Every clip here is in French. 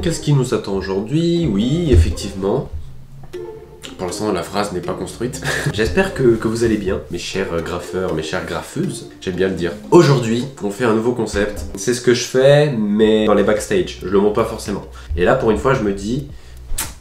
Qu'est-ce qui nous attend aujourd'hui? Oui, effectivement. Pour l'instant, la phrase n'est pas construite. J'espère que vous allez bien, mes chers graffeurs, mes chères graffeuses. J'aime bien le dire. Aujourd'hui, on fait un nouveau concept. C'est ce que je fais, mais dans les backstage. Je le montre pas forcément. Et là, pour une fois, je me dis...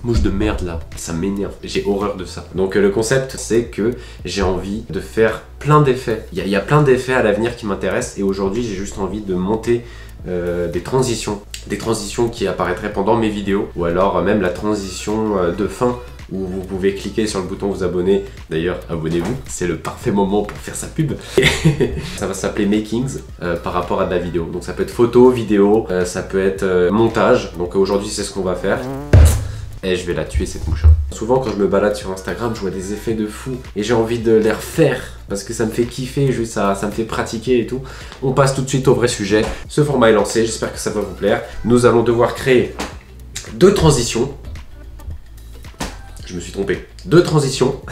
Mouche de merde là, ça m'énerve, j'ai horreur de ça. Donc le concept c'est que j'ai envie de faire plein d'effets. Il y a plein d'effets à l'avenir qui m'intéressent et aujourd'hui j'ai juste envie de monter des transitions qui apparaîtraient pendant mes vidéos ou alors même la transition de fin où vous pouvez cliquer sur le bouton vous abonner. D'ailleurs, abonnez-vous, c'est le parfait moment pour faire sa pub. Ça va s'appeler Makings par rapport à de la vidéo. Donc ça peut être photo, vidéo, ça peut être montage. Donc aujourd'hui c'est ce qu'on va faire. Et je vais la tuer cette mouche. Souvent quand je me balade sur Instagram, je vois des effets de fou et j'ai envie de les refaire parce que ça me fait kiffer, juste ça me fait pratiquer et tout. On passe tout de suite au vrai sujet. Ce format est lancé, j'espère que ça va vous plaire. Nous allons devoir créer deux transitions. Je me suis trompé. Deux transitions.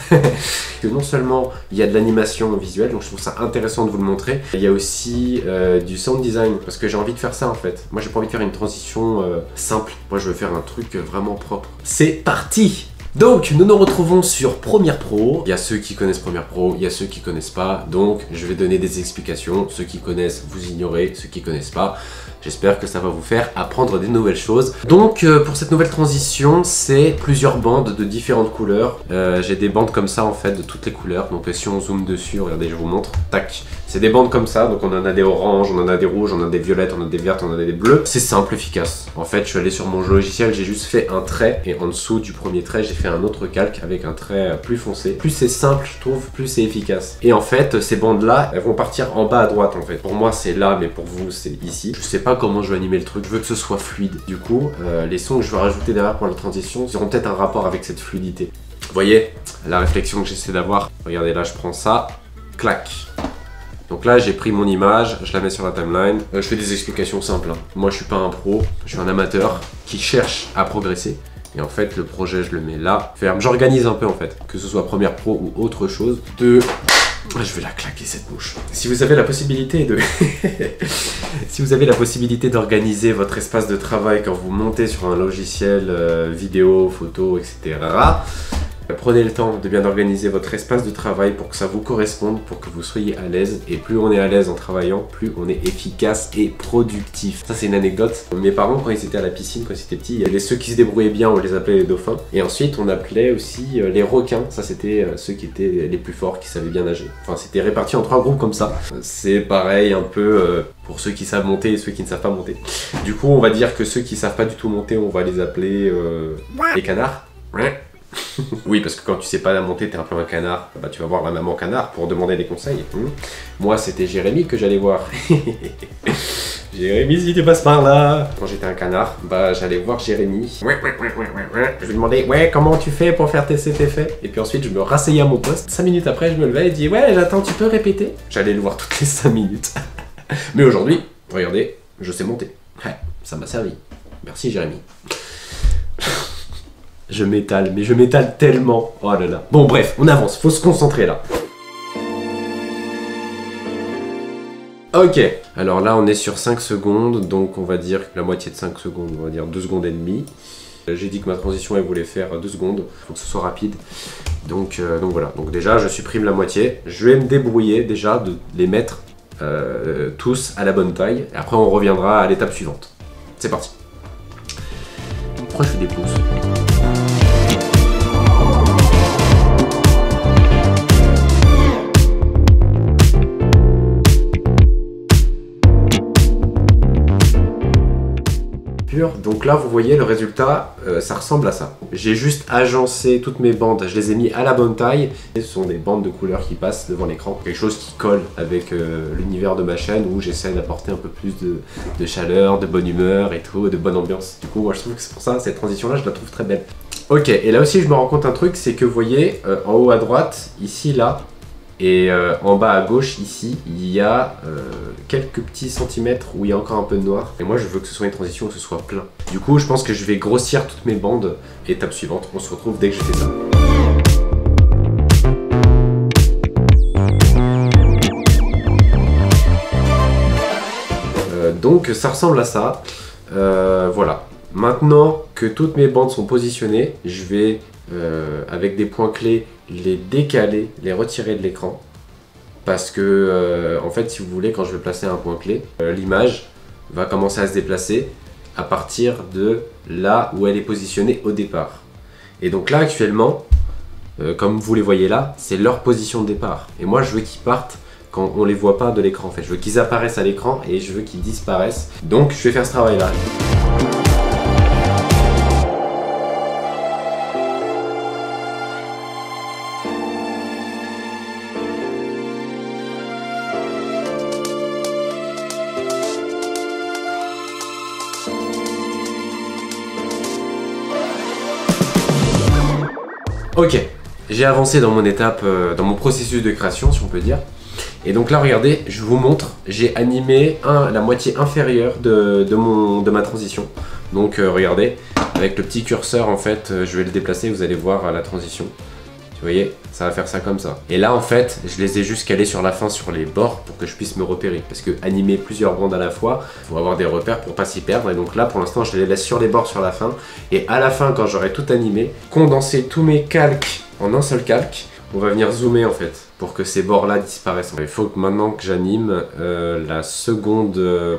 Que non seulement il y a de l'animation visuelle, donc je trouve ça intéressant de vous le montrer. Il y a aussi du sound design, parce que j'ai envie de faire ça en fait. Moi j'ai pas envie de faire une transition simple. Moi je veux faire un truc vraiment propre. C'est parti! Donc nous nous retrouvons sur Premiere Pro. Il y a ceux qui connaissent Premiere Pro, il y a ceux qui connaissent pas. Donc je vais donner des explications. Ceux qui connaissent, vous ignorez. Ceux qui connaissent pas, j'espère que ça va vous faire apprendre des nouvelles choses. Donc pour cette nouvelle transition, c'est plusieurs bandes de différentes couleurs. J'ai des bandes comme ça en fait de toutes les couleurs. Donc si on zoome dessus, regardez, je vous montre. Tac. C'est des bandes comme ça. Donc on en a des oranges, on en a des rouges, on en a des violettes, on en a des vertes, on en a des bleues. C'est simple, efficace. En fait, je suis allé sur mon logiciel, j'ai juste fait un trait et en dessous du premier trait, j'ai fait un autre calque avec un trait plus foncé. Plus c'est simple, je trouve, plus c'est efficace. Et en fait, ces bandes-là, elles vont partir en bas à droite en fait. Pour moi, c'est là, mais pour vous, c'est ici. Je sais pas comment je vais animer le truc. Je veux que ce soit fluide. Du coup, les sons que je vais rajouter derrière pour la transition auront peut-être un rapport avec cette fluidité. Vous voyez la réflexion que j'essaie d'avoir. Regardez là, je prends ça, clac. Donc là, j'ai pris mon image, je la mets sur la timeline. Je fais des explications simples. Hein. Moi, je suis pas un pro, je suis un amateur qui cherche à progresser. Et en fait, le projet, je le mets là. Ferme. J'organise un peu en fait, que ce soit Premiere Pro ou autre chose. Je vais la claquer cette mouche. Si vous avez la possibilité de... Si vous avez la possibilité d'organiser votre espace de travail quand vous montez sur un logiciel vidéo, photo, etc. Prenez le temps de bien organiser votre espace de travail pour que ça vous corresponde, pour que vous soyez à l'aise. Et plus on est à l'aise en travaillant, plus on est efficace et productif. Ça c'est une anecdote. Mes parents quand ils étaient à la piscine, quand ils étaient petits, il y avait ceux qui se débrouillaient bien, on les appelait les dauphins. Et ensuite on appelait aussi les requins. Ça c'était ceux qui étaient les plus forts, qui savaient bien nager. Enfin c'était réparti en 3 groupes comme ça. C'est pareil un peu pour ceux qui savent monter et ceux qui ne savent pas monter. Du coup on va dire que ceux qui savent pas du tout monter, on va les appeler les canards. Oui, parce que quand tu sais pas monter, t'es un peu un canard. Bah, tu vas voir la maman canard pour demander des conseils. Moi, c'était Jérémy que j'allais voir. Jérémy, si tu passes par là. Quand j'étais un canard, bah j'allais voir Jérémy. Je lui demandais, ouais, comment tu fais pour faire cet effet? Et puis ensuite, je me rasseyais à mon poste. 5 minutes après, je me levais et dis, ouais, j'attends, tu peux répéter? J'allais le voir toutes les 5 minutes. Mais aujourd'hui, regardez, je sais monter. Ouais, ça m'a servi. Merci, Jérémy. Je m'étale, mais je m'étale tellement. Oh là là. Bon bref, on avance, faut se concentrer là. Ok, alors là on est sur 5 secondes, donc on va dire la moitié de 5 secondes, on va dire 2 secondes et demie. J'ai dit que ma transition elle voulait faire 2 secondes, faut que ce soit rapide. Donc voilà, donc déjà je supprime la moitié. Je vais me débrouiller déjà de les mettre tous à la bonne taille. Et après on reviendra à l'étape suivante. C'est parti. Pourquoi je fais des pouces ? Donc là, vous voyez le résultat, ça ressemble à ça. J'ai juste agencé toutes mes bandes, je les ai mis à la bonne taille. Ce sont des bandes de couleurs qui passent devant l'écran. Quelque chose qui colle avec l'univers de ma chaîne où j'essaie d'apporter un peu plus de chaleur, de bonne humeur et tout, de bonne ambiance. Du coup, moi je trouve que c'est pour ça, cette transition-là, je la trouve très belle. Ok, et là aussi je me rends compte un truc, c'est que vous voyez, en haut à droite, ici, là, et en bas à gauche, ici, il y a quelques petits centimètres où il y a encore un peu de noir. Et moi, je veux que ce soit une transition où ce soit plein. Du coup, je pense que je vais grossir toutes mes bandes. Étape suivante, on se retrouve dès que j'ai fait ça. Donc ça ressemble à ça. Voilà. Maintenant que toutes mes bandes sont positionnées, je vais, avec des points clés, les décaler, les retirer de l'écran. Parce que, en fait, si vous voulez, quand je vais placer un point clé, l'image va commencer à se déplacer à partir de là où elle est positionnée au départ. Et donc là, actuellement, comme vous les voyez là, c'est leur position de départ. Et moi, je veux qu'ils partent quand on les voit pas de l'écran. En fait, je veux qu'ils apparaissent à l'écran et je veux qu'ils disparaissent. Donc, je vais faire ce travail-là. Ok, j'ai avancé dans mon étape, dans mon processus de création, si on peut dire. Et donc là, regardez, je vous montre, j'ai animé la moitié inférieure de ma transition. Donc regardez, avec le petit curseur, en fait, je vais le déplacer, vous allez voir la transition. Vous voyez, ça va faire ça comme ça. Et là, en fait, je les ai juste calés sur la fin, sur les bords, pour que je puisse me repérer. Parce que animer plusieurs bandes à la fois, il faut avoir des repères pour pas s'y perdre. Et donc là, pour l'instant, je les laisse sur les bords, sur la fin. Et à la fin, quand j'aurai tout animé, condenser tous mes calques en un seul calque, on va venir zoomer, en fait, pour que ces bords-là disparaissent. Il faut que maintenant que j'anime la seconde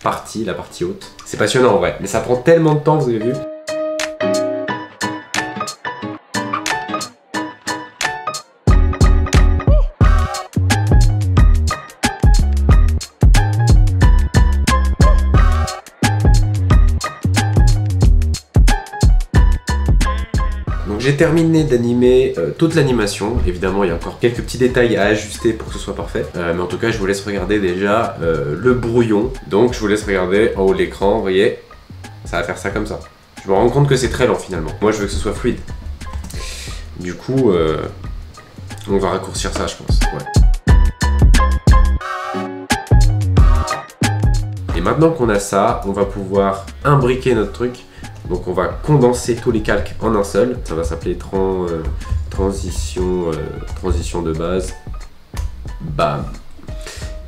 partie, la partie haute. C'est passionnant, en vrai. Mais ça prend tellement de temps, vous avez vu. J'ai terminé d'animer toute l'animation. Évidemment, il y a encore quelques petits détails à ajuster pour que ce soit parfait. Mais en tout cas, je vous laisse regarder déjà le brouillon. Donc, je vous laisse regarder en haut de l'écran. Vous voyez, ça va faire ça comme ça. Je me rends compte que c'est très lent finalement. Moi, je veux que ce soit fluide. Du coup, on va raccourcir ça, je pense. Ouais. Et maintenant qu'on a ça, on va pouvoir imbriquer notre truc. Donc on va condenser tous les calques en un seul. Ça va s'appeler transition de base. Bam.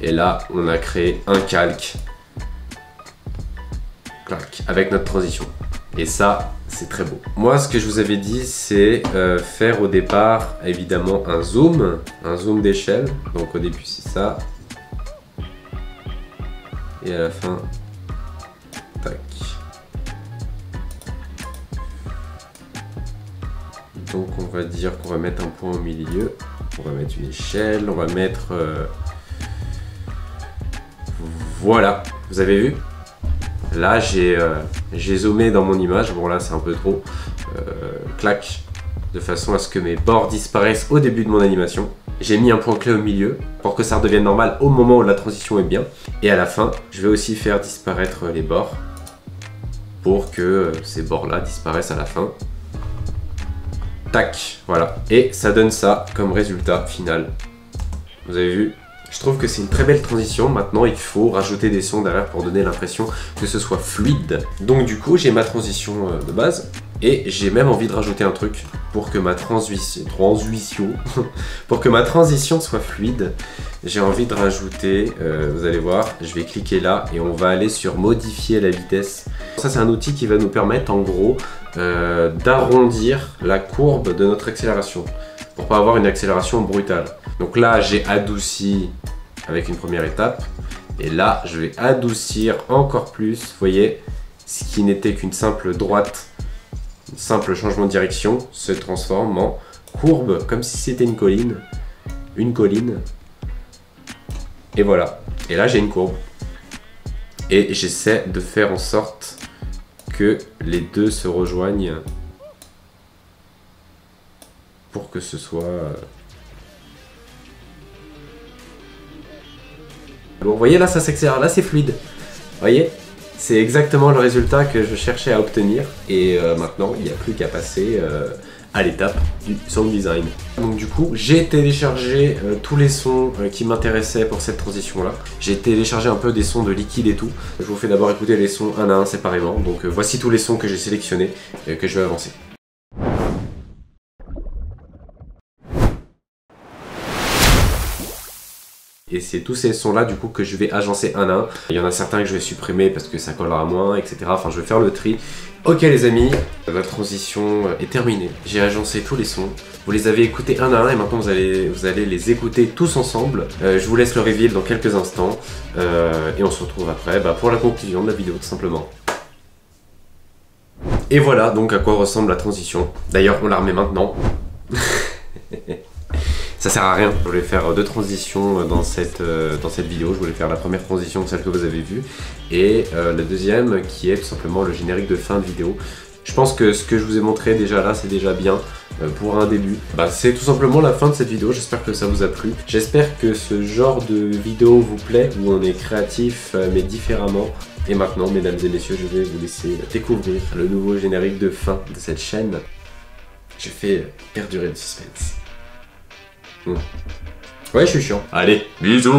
Et là, on a créé un calque. Clac, avec notre transition. Et ça, c'est très beau. Moi, ce que je vous avais dit, c'est faire au départ, évidemment, un zoom d'échelle. Donc au début, c'est ça. Et à la fin, tac. Donc on va dire qu'on va mettre un point au milieu, on va mettre une échelle, on va mettre... Voilà, vous avez vu? Là j'ai zoomé dans mon image, bon là c'est un peu trop, clac, de façon à ce que mes bords disparaissent au début de mon animation. J'ai mis un point clé au milieu pour que ça redevienne normal au moment où la transition est bien. Et à la fin, je vais aussi faire disparaître les bords pour que ces bords là disparaissent à la fin. Tac, voilà. Et ça donne ça comme résultat final. Vous avez vu? Je trouve que c'est une très belle transition. Maintenant, il faut rajouter des sons derrière pour donner l'impression que ce soit fluide. Donc du coup, j'ai ma transition de base. Et j'ai même envie de rajouter un truc pour que ma pour que ma transition soit fluide. J'ai envie de rajouter, vous allez voir, je vais cliquer là et on va aller sur modifier la vitesse. Ça, c'est un outil qui va nous permettre en gros d'arrondir la courbe de notre accélération pour pas avoir une accélération brutale. Donc là, j'ai adouci avec une première étape et là, je vais adoucir encore plus. Vous voyez, ce qui n'était qu'une simple droite, un simple changement de direction se transforme en courbe comme si c'était une colline. Et voilà. Et là, j'ai une courbe. Et j'essaie de faire en sorte que les deux se rejoignent pour que ce soit... Bon, vous voyez là, ça s'accélère. Là, c'est fluide. Vous voyez ? C'est exactement le résultat que je cherchais à obtenir. Et maintenant, il n'y a plus qu'à passer à l'étape du sound design. Donc du coup, j'ai téléchargé tous les sons qui m'intéressaient pour cette transition-là. J'ai téléchargé un peu des sons de liquide et tout. Je vous fais d'abord écouter les sons un à un séparément. Donc voici tous les sons que j'ai sélectionnés et que je vais avancer. et c'est tous ces sons là du coup que je vais agencer un à un. Il y en a certains que je vais supprimer parce que ça collera moins, etc. Enfin je vais faire le tri. Ok les amis, la transition est terminée. J'ai agencé tous les sons. Vous les avez écoutés un à un et maintenant vous allez les écouter tous ensemble. Je vous laisse le reveal dans quelques instants et on se retrouve après pour la conclusion de la vidéo tout simplement. Et voilà donc à quoi ressemble la transition. D'ailleurs on la remet maintenant. Ça sert à rien, je voulais faire deux transitions dans cette vidéo. Je voulais faire la première transition, celle que vous avez vue, et la deuxième qui est tout simplement le générique de fin de vidéo. Je pense que ce que je vous ai montré déjà là, c'est déjà bien pour un début. C'est tout simplement la fin de cette vidéo, j'espère que ça vous a plu. J'espère que ce genre de vidéo vous plaît, où on est créatif mais différemment. Et maintenant, mesdames et messieurs, je vais vous laisser découvrir le nouveau générique de fin de cette chaîne. Je fais perdurer le suspense. Ouais, je suis chiant. Allez, bisous.